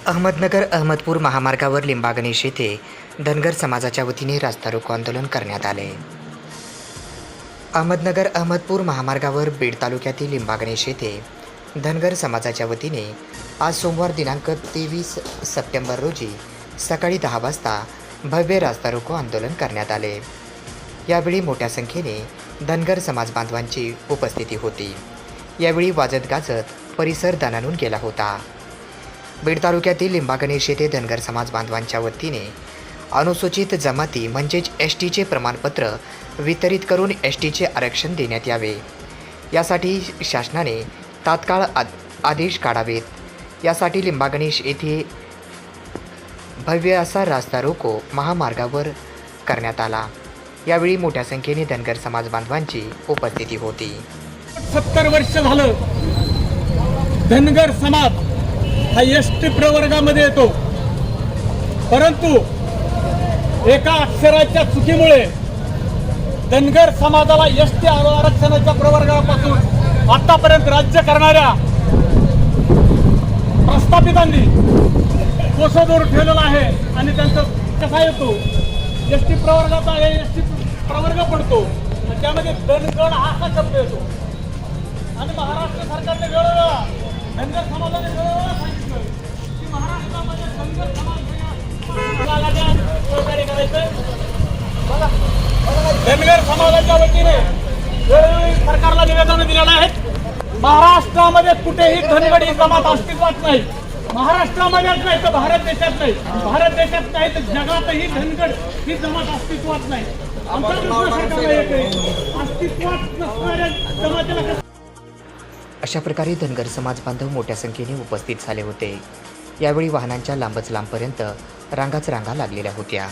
अहमदनगर अहमदपूर महामार्गावर लिंबागणेश येथे धनगर समाजाच्या वतीने रास्ता रोको आंदोलन करण्यात आले। अहमदनगर अहमदपूर महामार्गावर बीड तालुक्यातील लिंबागणेश येथे धनगर समाजाच्या वतीने आज सोमवार दिनांक 23 सप्टेंबर रोजी सकाळी 10 वाजता भव्य रास्ता रोको आंदोलन करण्यात आले। यावेळी मोठ्या संख्येने धनगर समाज बांधवांची उपस्थिती होती। यावेळी वाजत गाजत परिसर दणाणून गेला होता। बीड तालुक्यातील लिंबागणेश येथे धनगर समाज बांधवांच्या वतीने अनुसूचित जमाती म्हणजेच एसटीचे प्रमाणपत्र वितरित करून एसटीचे आरक्षण देण्यात यावे, यासाठी शासनाने तात्काळ आदेश काढावेत। यासाठी लिंबागणेश येथे भव्य असा रास्ता रोको महामार्गावर करण्यात आला। यावेळी मोठ्या संख्येने धनगर समाज बांधवांची उपस्थिती होती। 70 वर्ष झालं धनगर समाज हा एसटी प्रवर्गामध्ये येतो, परंतु एका अक्षराच्या चुकीमुळे धनगर समाजाला एसटी आरक्षणाच्या प्रवर्गापासून आतापर्यंत राज्य करणाऱ्या प्रस्थापितांनी कोसदूर ठेवलेला आहे आणि त्यांचा कसा येतो एसटी प्रवर्गाचा एसटी प्रवर्ग पडतो, त्यामध्ये धनगड हा असा शब्द येतो। आणि महाराष्ट्र सरकारने वेळोवेळा धनगर समाजाने वेळोवेळा सांगितलं की महाराष्ट्रामध्ये धनगर समाजाला सहकार्य करायचं। धनगर समाजाच्या वतीने वेळोवेळी सरकारला निवेदन दिलेलं आहे। महाराष्ट्रामध्ये कुठेही धनगडी जमात अस्तित्वात नाही, महाराष्ट्रामध्येच नाही तर भारत देशात नाही, भारत देशात नाही तर जगातही धनगड ही जमात अस्तित्वात नाही। आमचा प्रश्न सरकारला येतोय, अस्तित्वात नसणाऱ्या जमातीला अशा प्रकारे धनगर समाज बांधव मोठ्या संख्येने उपस्थित झाले होते। यावेळी वाहनांच्या लांबच लांबपर्यंत रांगाच रांगा लागलेल्या होत्या।